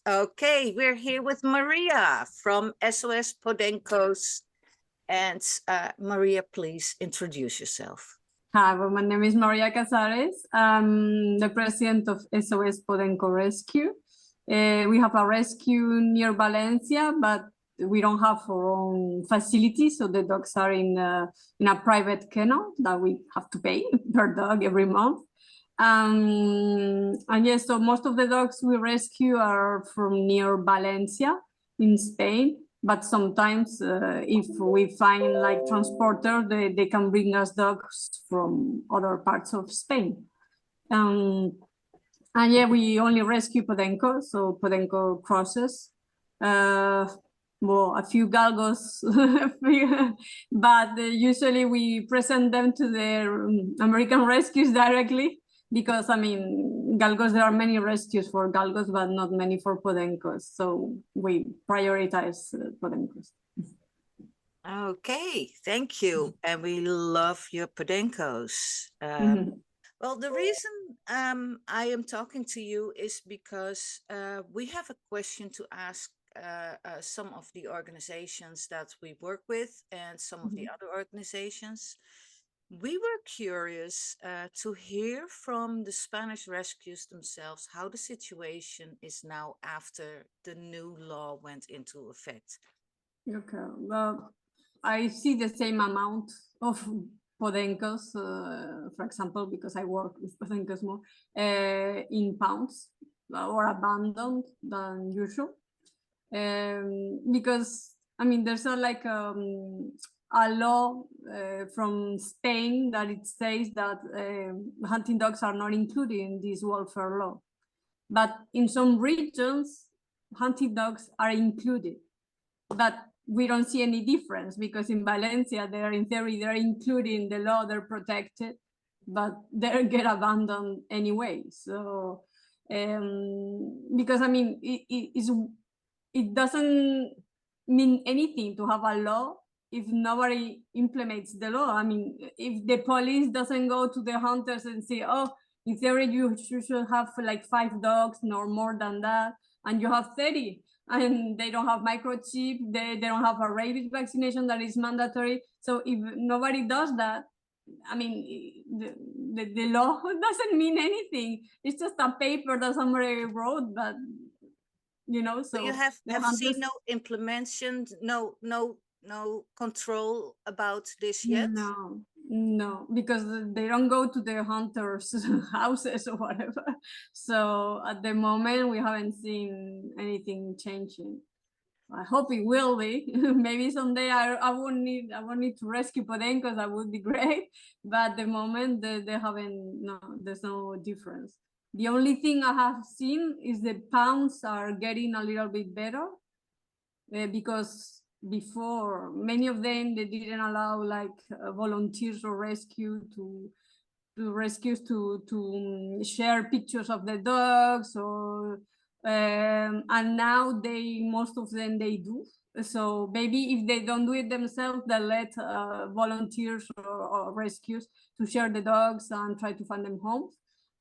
Okay, we're here with Maria from SOS Podencos. And Maria, please introduce yourself. Hi, well, my name is Maria Casares. I'm the president of SOS Podenco Rescue. We have a rescue near Valencia, but we don't have our own facility, so the dogs are in a private kennel that we have to pay per dog every month. And yes, so most of the dogs we rescue are from near Valencia in Spain, but sometimes if we find like transporter, they can bring us dogs from other parts of Spain. And yeah, we only rescue Podenco, so Podenco crosses. Well, a few Galgos, but usually we present them to the American rescues directly, because I mean, Galgos, there are many rescues for Galgos, but not many for Podencos. So we prioritize Podencos. Okay, thank you. And we love your Podencos. Well, the reason I am talking to you is because we have a question to ask some of the organizations that we work with and some of the other organizations. We were curious to hear from the Spanish rescues themselves how the situation is now after the new law went into effect. Okay, well, I see the same amount of Podencos, for example, because I work with Podencos more, in pounds or abandoned than usual. Because, I mean, there's a law from Spain that it says that hunting dogs are not included in this welfare law. But in some regions, hunting dogs are included. But we don't see any difference, because in Valencia, in theory, they're included in the law, they're protected, but they get abandoned anyway. So, because I mean, it doesn't mean anything to have a law if nobody implements the law. I mean, if the police doesn't go to the hunters and say, oh, in theory, you should have like 5 dogs, no more than that, and you have 30. And they don't have microchip, they don't have a rabies vaccination that is mandatory. So if nobody does that, I mean, the law doesn't mean anything. It's just a paper that somebody wrote, but you know. So you have seen no implementation, no control about this yet? No, because they don't go to the hunters' houses or whatever. So at the moment, we haven't seen anything changing. I hope it will be. Maybe someday I won't need to rescue Podencos. That would be great. But at the moment, they haven't. No, there's no difference. The only thing I have seen is the pounds are getting a little bit better, because before, many of them, they didn't allow like volunteers or rescues to share pictures of the dogs, or and now most of them they do. So maybe if they don't do it themselves, they let volunteers or rescues to share the dogs and try to find them homes.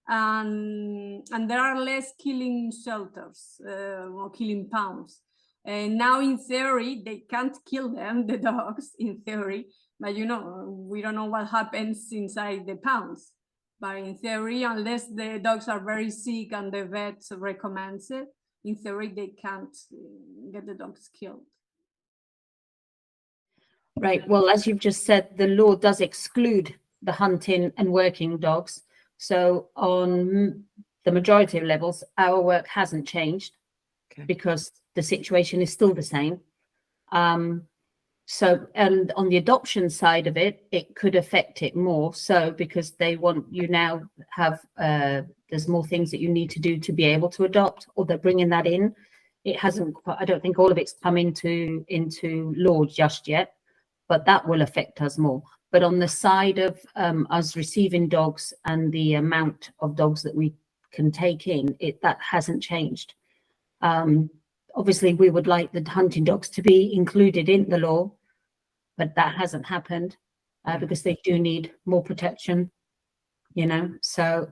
And there are less killing shelters or killing pounds. And now, in theory, they can't kill them, the dogs, in theory. But, you know, we don't know what happens inside the pounds. But in theory, unless the dogs are very sick and the vet recommends it, in theory, they can't get the dogs killed. Right. Well, as you've just said, the law does exclude the hunting and working dogs. So on the majority of levels, our work hasn't changed, because the situation is still the same. So, and on the adoption side of it, it could affect it more. So because they want you now have, there's more things that you need to do to be able to adopt, or they're bringing that in. It hasn't, I don't think all of it's come into law just yet, but that will affect us more. But on the side of us receiving dogs and the amount of dogs that we can take in, that hasn't changed. Obviously, we would like the hunting dogs to be included in the law, but that hasn't happened because they do need more protection, you know. So,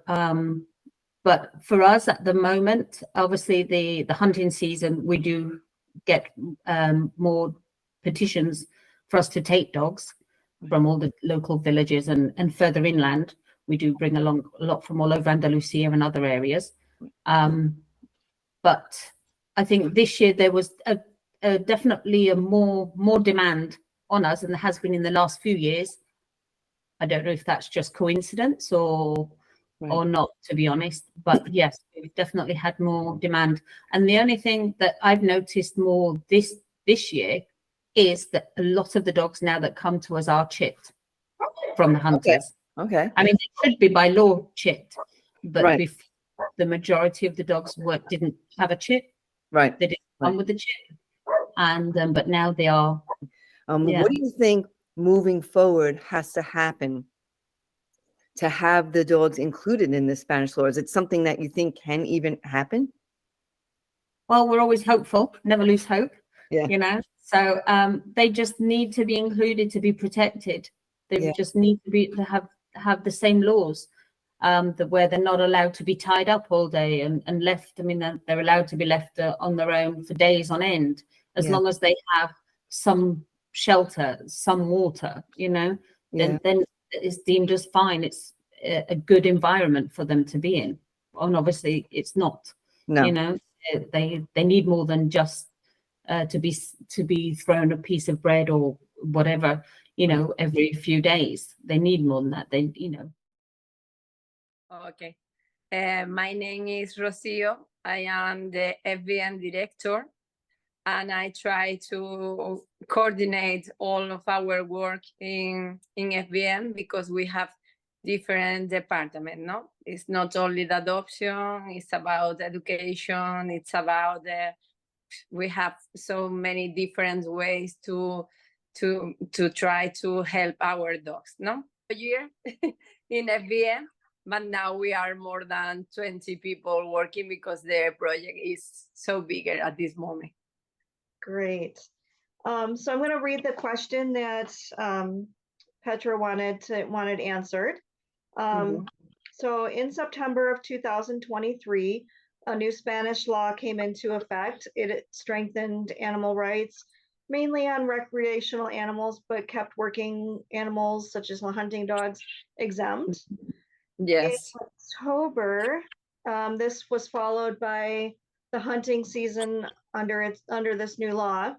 But for us at the moment, obviously the hunting season, we do get more petitions for us to take dogs from all the local villages and further inland. We do bring along a lot from all over Andalusia and other areas. But I think this year there was definitely a more demand on us than there has been in the last few years. I don't know if that's just coincidence or not, to be honest. But yes, we've definitely had more demand. And the only thing that I've noticed more this year is that a lot of the dogs now that come to us are chipped from the hunters. Okay. I mean, they should be by law chipped, but Right. the majority of the dogs didn't have a chip. Right. They didn't come with the chip, and but now they are. What do you think moving forward has to happen to have the dogs included in the Spanish law? Is it something that you think can even happen? Well, we're always hopeful. Never lose hope. Yeah. You know. So they just need to be included to be protected. They just need to have the same laws. Where they're not allowed to be tied up all day and left. I mean, they're allowed to be left on their own for days on end, as long as they have some shelter, some water, you know, then it's deemed as fine. It's a good environment for them to be in. And obviously it's not, you know, they need more than just to be thrown a piece of bread or whatever, you know, every few days. They need more than that. They, you know. Okay. My name is Rocio. I am the FBN director, and I try to coordinate all of our work in FBN because we have different departments, no? It's not only the adoption, it's about education, it's about we have so many different ways to try to help our dogs, no? A year in FBN. But now we are more than 20 people working because the project is so bigger at this moment. Great. So I'm going to read the question that Petra wanted answered. So in September of 2023, a new Spanish law came into effect. It strengthened animal rights, mainly on recreational animals, but kept working animals such as hunting dogs exempt. Yes. In October, this was followed by the hunting season under this new law.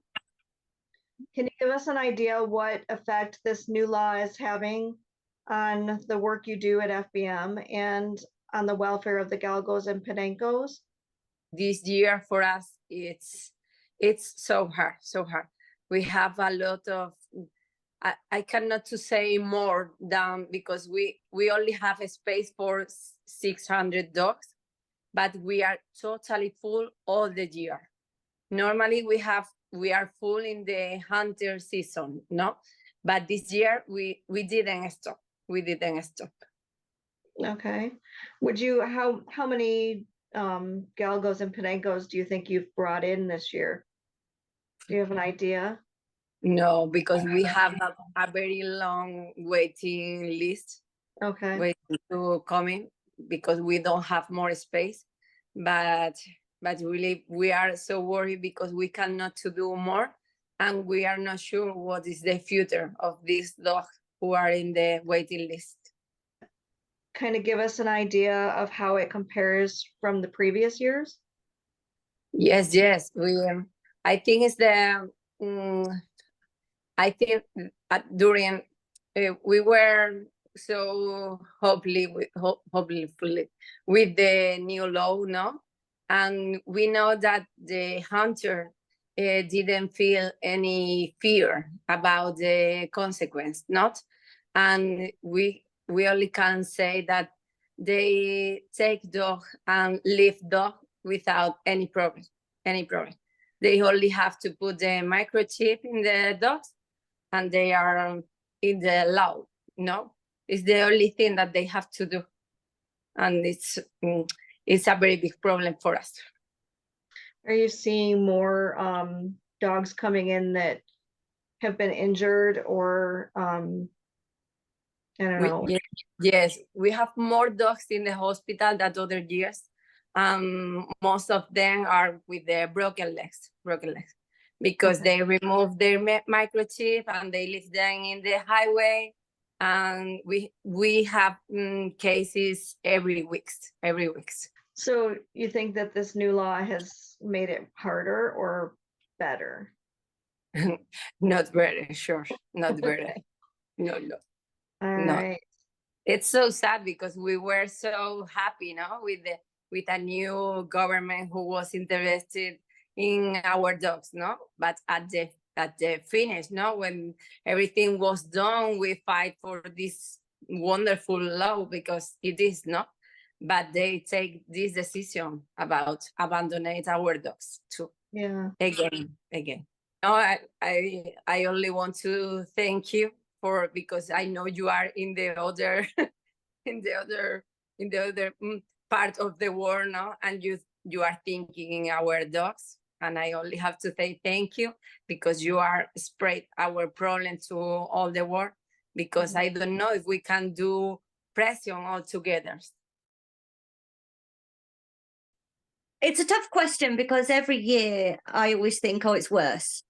Can you give us an idea what effect this new law is having on the work you do at FBM and on the welfare of the Galgos and Patencos? This year for us, it's so hard. We have a lot of, I cannot to say more than, because we only have a space for 600 dogs, but we are totally full all the year. Normally we are full in the hunter season, no? But this year we didn't stop. Okay. Would you, how many Galgos and Patencos do you think you've brought in this year? Do you have an idea? No, because we have a very long waiting list. Okay. Waiting to come in because we don't have more space. But really we are so worried because we cannot to do more, and we are not sure what is the future of these dogs who are in the waiting list. Kind of give us an idea of how it compares from the previous years? Yes. I think it's the. I think during we were so hopefully with the new law, no, and we know that the hunter didn't feel any fear about the consequence, not, and we only can say that they take dog and leave dog without any problem. They only have to put the microchip in the dogs, and they are in the law. No, it's the only thing that they have to do, and it's a very big problem for us. Are you seeing more dogs coming in that have been injured or I don't know. Yes, we have more dogs in the hospital than other years. Most of them are with their broken legs, because they remove their microchip and they leave them in the highway. And we have cases every week. So you think that this new law has made it harder or better? Not very sure, not very. No. All No. right. It's so sad because we were so happy, no, with a new government who was interested in our dogs, no. But at the finish, no, when everything was done, we fight for this wonderful law because it is not. But they take this decision about abandoning our dogs too. Yeah. Again. No, I only want to thank you because I know you are in the other in the other part of the world now, and you are thinking in our dogs, and I only have to say thank you because you are spread our problem to all the world, because I don't know if we can do pressure all together. It's a tough question because every year I always think, oh, it's worse.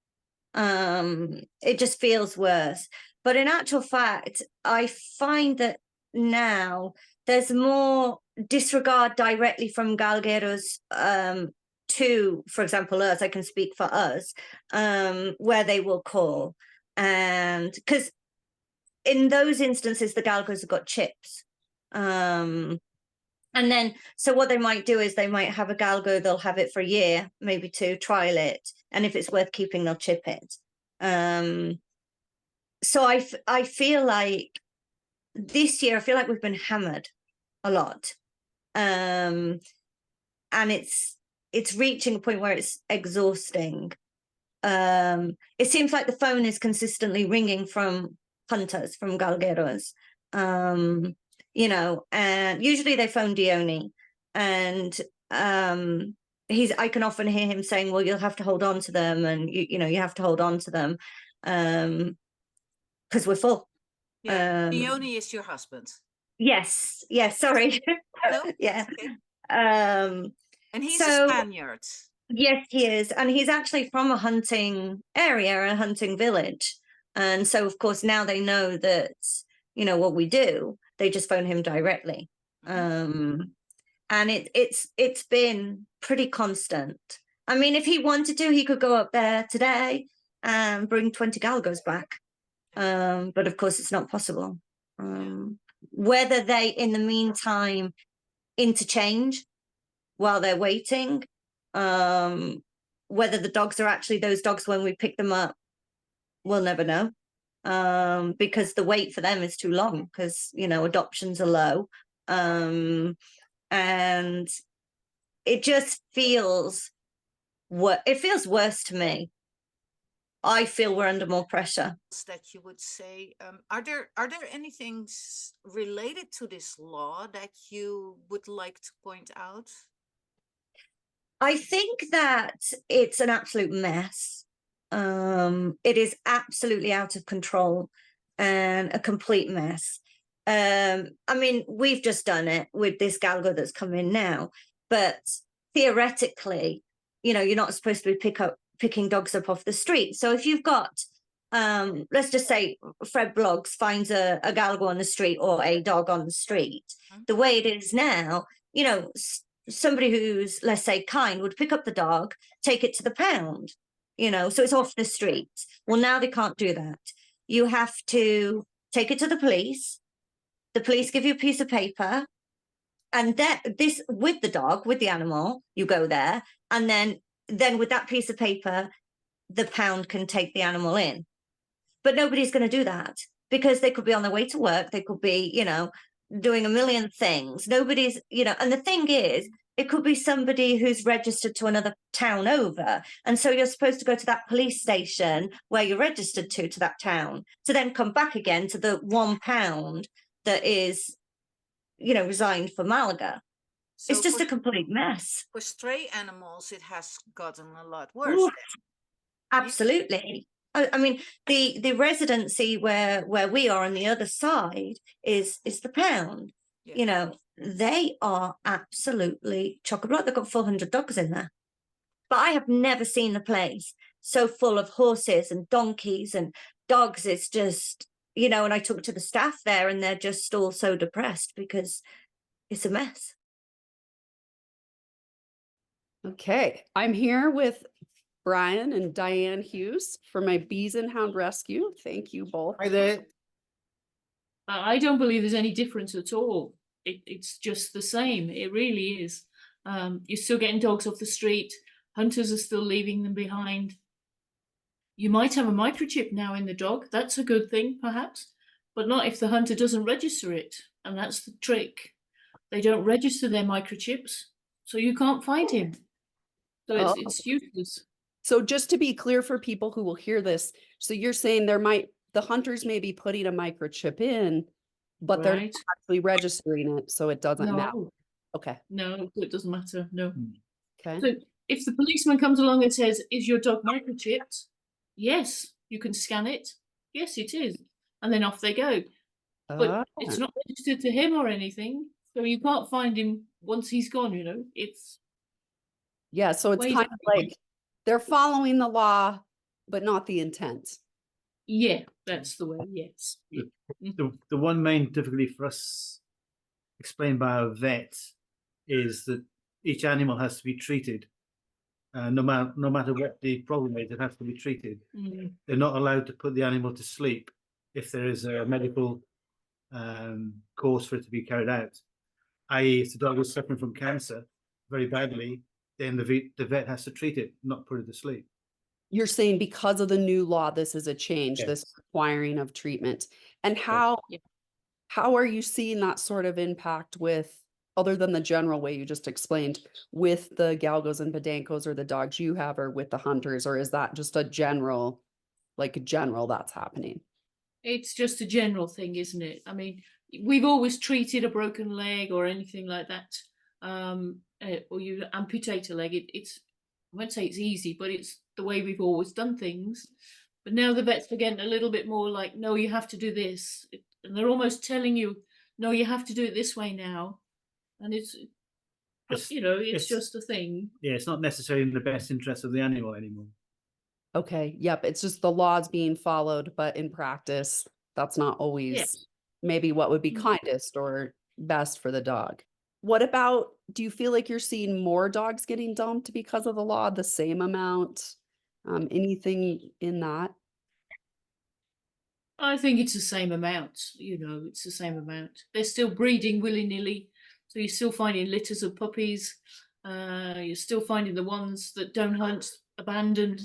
It just feels worse. But in actual fact, I find that now there's more disregard directly from galgueros to, for example, us. I can speak for us, where they will call. And because in those instances, the galgos have got chips. And then, so what they might do is they might have a galgo, they'll have it for a year, maybe two, trial it. And if it's worth keeping, they'll chip it. So I feel like this year, I feel like we've been hammered a lot. And it's reaching a point where it's exhausting. It seems like the phone is consistently ringing from hunters, from galgueros. You know, and usually they phone Dione, and I can often hear him saying, well, you'll have to hold on to them, and you know, you have to hold on to them, because we're full. Yeah, Dione is your husband. Yes, sorry. No, yeah. okay. And he's a Spaniard. Yes, he is, and he's actually from a hunting area, a hunting village, and so of course now they know that, you know, what we do. They just phone him directly. And it's been pretty constant. I mean, if he wanted to, he could go up there today and bring 20 galgos back. But of course it's not possible. Whether they, in the meantime, interchange while they're waiting, whether the dogs are actually those dogs when we pick them up, we'll never know. Because the wait for them is too long, because, you know, adoptions are low. And it just feels worse to me. I feel we're under more pressure. That you would say, are there any things related to this law that you would like to point out? I think that it's an absolute mess. It is absolutely out of control and a complete mess. I mean, we've just done it with this galgo that's come in now, but theoretically, you know, you're not supposed to be picking dogs up off the street. So if you've got, let's just say Fred Bloggs finds a galgo on the street or a dog on the street, the way it is now, you know, somebody who's, let's say, kind would pick up the dog, take it to the pound, you know, so it's off the street. Well, now they can't do that. You have to take it to the police. The police give you a piece of paper, and this with the dog, with the animal, you go there, and then with that piece of paper, the pound can take the animal in. But nobody's going to do that because they could be on their way to work. They could be, you know, doing a million things. Nobody's, you know, and the thing is, it could be somebody who's registered to another town over. And so you're supposed to go to that police station where you're registered to that town, to then come back again to the £1 that is, you know, resigned for Malaga. So it's just a complete mess. For stray animals, it has gotten a lot worse. Absolutely. I mean, the residency where we are on the other side is the pound. Yeah. You know, they are absolutely chock-a-block. They've got 400 dogs in there. But I have never seen a place so full of horses and donkeys and dogs. It's just, you know, and I talk to the staff there and they're just all so depressed because it's a mess. Okay, I'm here with Brian and Diane Hughes for my Bees and Hound Rescue. Thank you both. Hi there. I don't believe there's any difference at all. It's just the same. It really is. You're still getting dogs off the street. Hunters are still leaving them behind. You might have a microchip now in the dog. That's a good thing, perhaps, but not if the hunter doesn't register it. And that's the trick. They don't register their microchips, so you can't find him. So it's useless. So just to be clear for people who will hear this, so you're saying the hunters may be putting a microchip in, but they're not Right. actually registering it, so it doesn't matter. No, Okay. no, it doesn't matter. No. Okay. So if the policeman comes along and says, "Is your dog microchipped?" Yes, you can scan it. Yes, it is. And then off they go. But it's not registered to him or anything. So you can't find him once he's gone, you know. It's Yeah, so it's Wait kind a of like they're following the law, but not the intent. yeah, that's the way, yes. The one main difficulty for us explained by our vet is that each animal has to be treated. No matter what the problem is, it has to be treated. Mm. They're not allowed to put the animal to sleep if there is a medical cause for it to be carried out. I.e., if the dog is suffering from cancer very badly, then the vet has to treat it, not put it to sleep. You're saying because of the new law, this is a change, Yes. this requiring of treatment. And Yeah. how are you seeing that sort of impact with, other than the general way you just explained, with the Galgos and Podencos or the dogs you have, or with the hunters, or is that just a general that's happening? It's just a general thing, isn't it? I mean, we've always treated a broken leg or anything like that, or you amputate a leg. It's I won't say it's easy, but it's the way we've always done things. But now the vets are getting a little bit more like, no, you have to do this, and they're almost telling you, no, you have to do it this way now, and it's It's- just a thing. Yeah, it's not necessarily in the best interest of the animal anymore. Okay, yep, it's just the laws being followed, but in practice, that's not always maybe what would be Mm. kindest or best for the dog. What about, do you feel like you're seeing more dogs getting dumped because of the law, the same amount? Anything in that? I think it's the same amount, it's the same amount. They're still breeding willy-nilly, so you're still finding litters of puppies. You're still finding the ones that don't hunt abandoned.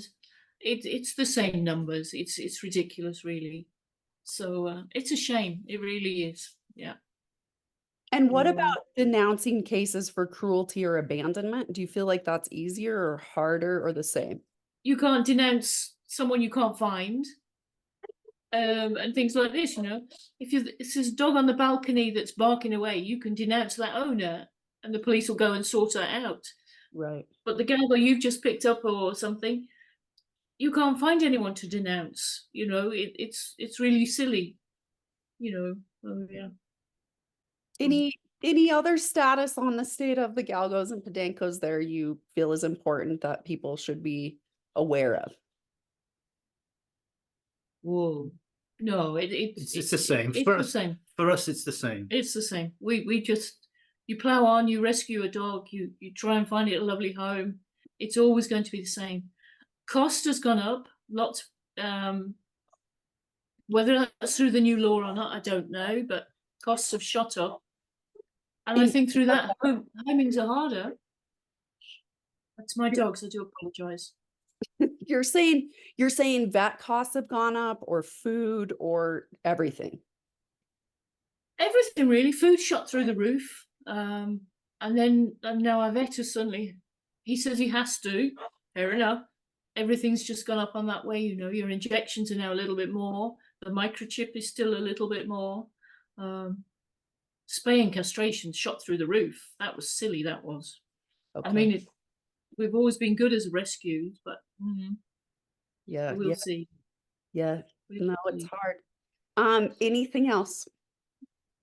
It's the same numbers. It's ridiculous, really. So it's a shame. It really is. Yeah. And what about denouncing cases for cruelty or abandonment? Do you feel like that's easier or harder or the same? You can't denounce someone you can't find. And things like this, if there's a dog on the balcony that's barking away, you can denounce that owner and the police will go and sort that out. Right. But the Galgo you've just picked up or something, you can't find anyone to denounce. It's really silly. Oh, yeah. Any other status on the state of the Galgos and Podencos there you feel is important that people should be aware of? Whoa. No, It's the same. It's For the us, same. for us, it's the same. It's the same. We just, you plow on, you rescue a dog, you try and find it a lovely home. It's always going to be the same. Cost has gone up lots. Whether that's through the new law or not, I don't know, but costs have shot up. And I think through that, homings are harder. That's my dogs. I do apologize. You're saying vet costs have gone up, or food, or everything? Everything really. Food shot through the roof. And now our vet is suddenly, he says he has to. Fair enough. Everything's just gone up on that way. Your injections are now a little bit more. The microchip is still a little bit more. Spay and castration shot through the roof. That was silly. That was. Okay. I mean, we've always been good as rescues, but yeah, we'll see. Yeah, no, it's Really. hard. Anything else?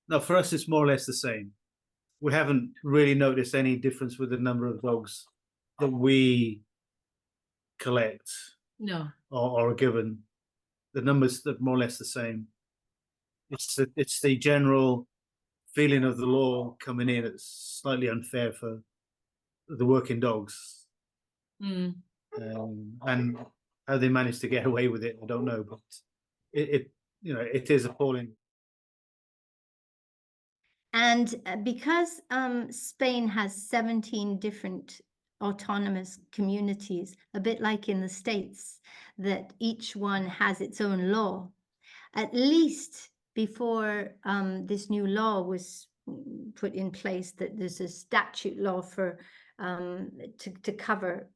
No, for us, it's more or less the same. We haven't really noticed any difference with the number of dogs that we collect No. or are given. The numbers are more or less the same. It's the general feeling of the law coming in. It's slightly unfair for the working dogs, Mm. and how they manage to get away with it, I don't know. But it it is appalling. And because Spain has 17 different autonomous communities, a bit like in the States, that each one has its own law, at least before this new law was put in place, that there's a statute law for to cover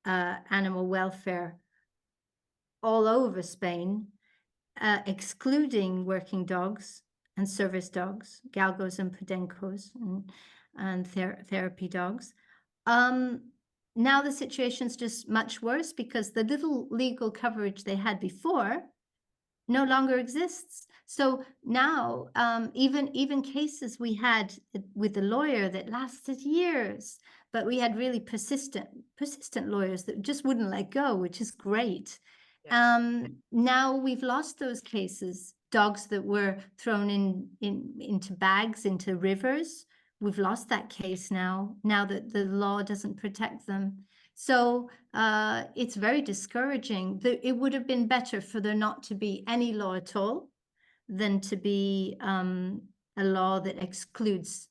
animal welfare all over Spain, excluding working dogs and service dogs, galgos and podencos, and therapy dogs. Now the situation's just much worse because the little legal coverage they had before no longer exists. So now, even cases we had with the lawyer that lasted years, but we had really persistent lawyers that just wouldn't let go, which is great. Now we've lost those cases. Dogs that were thrown into bags, into rivers. We've lost that case now that the law doesn't protect them. So it's very discouraging. It would have been better for there not to be any law at all than to be a law that excludes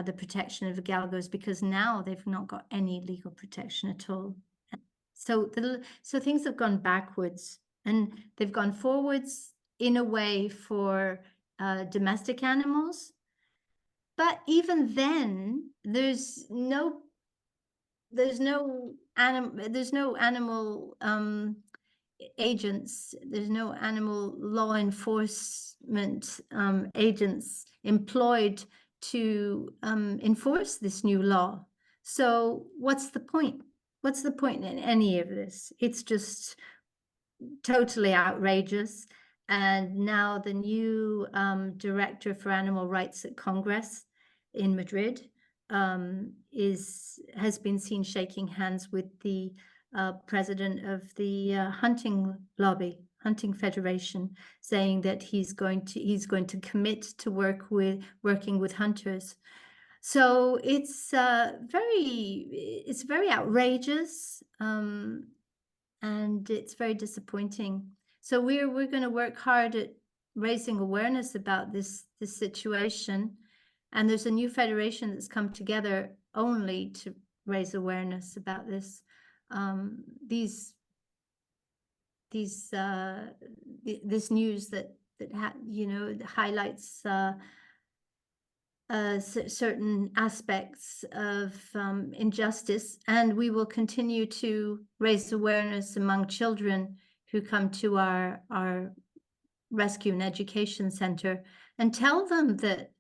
the protection of the galgos, because now they've not got any legal protection at all. So things have gone backwards, and they've gone forwards in a way for domestic animals. But even then, there's no animal agents, there's no animal law enforcement agents employed to enforce this new law. So what's the point? What's the point in any of this? It's just totally outrageous. And now the new director for animal rights at Congress in Madrid has been seen shaking hands with the president of the hunting lobby, hunting federation, saying that he's going to commit to working with hunters. So it's very outrageous, and it's very disappointing. So we're going to work hard at raising awareness about this situation. And there's a new federation that's come together only to raise awareness about this. This news that highlights certain aspects of injustice, and we will continue to raise awareness among children who come to our rescue and education center, and tell them that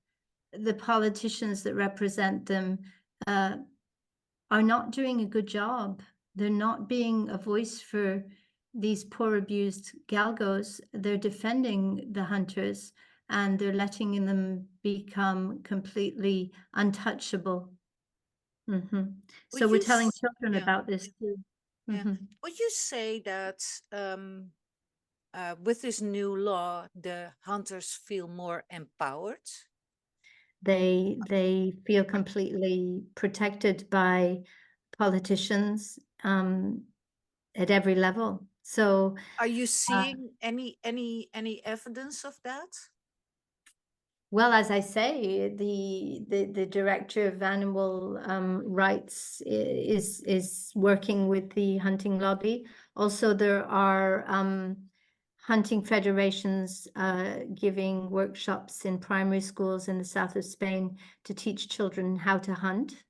the politicians that represent them are not doing a good job. They're not being a voice for these poor abused galgos. They're defending the hunters, and they're letting them become completely untouchable. So we're telling children about this too. Would you say that with this new law, the hunters feel more empowered? They feel completely protected by politicians at every level. So are you seeing any evidence of that? Well, as I say, the director of animal rights is working with the hunting lobby. Also, there are hunting federations giving workshops in primary schools in the south of Spain to teach children how to hunt.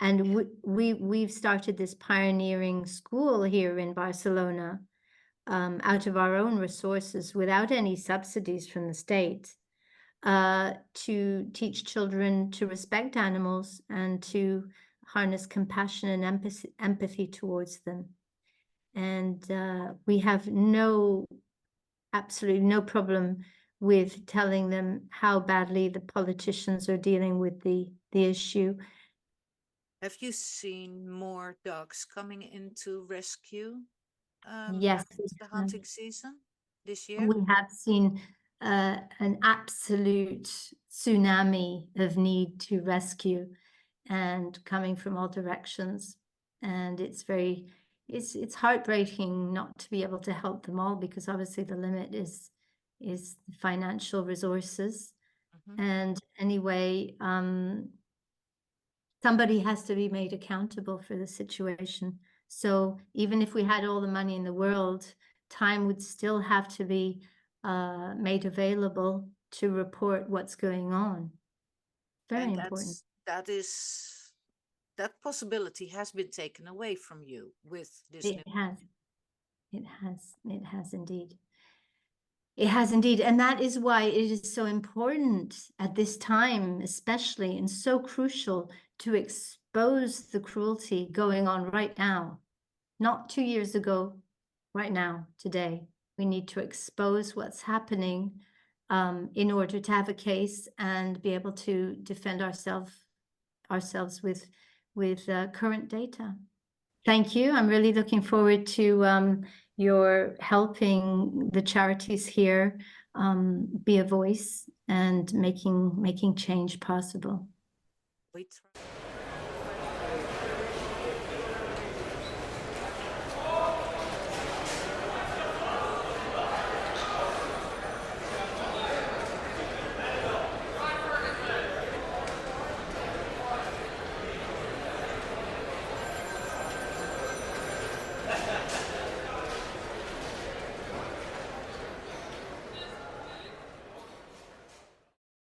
And we've started this pioneering school here in Barcelona, out of our own resources, without any subsidies from the state, to teach children to respect animals and to harness compassion and empathy towards them. And we have absolutely no problem with telling them how badly the politicians are dealing with the issue. Have you seen more dogs coming into rescue Yes, since the hunting season this year? we have seen an absolute tsunami of need to rescue and coming from all directions. And it's heartbreaking not to be able to help them all, because obviously the limit is financial resources. And anyway, somebody has to be made accountable for the situation. So even if we had all the money in the world, time would still have to be made available to report what's going on. Very important. That possibility has been taken away from you with this. It has indeed. It has indeed. And that is why it is so important at this time, especially, and so crucial to expose the cruelty going on right now. Not 2 years ago, right now, today. We need to expose what's happening in order to have a case and be able to defend ourselves with current data. Thank you. I'm really looking forward to your helping the charities here be a voice and making change possible. We try.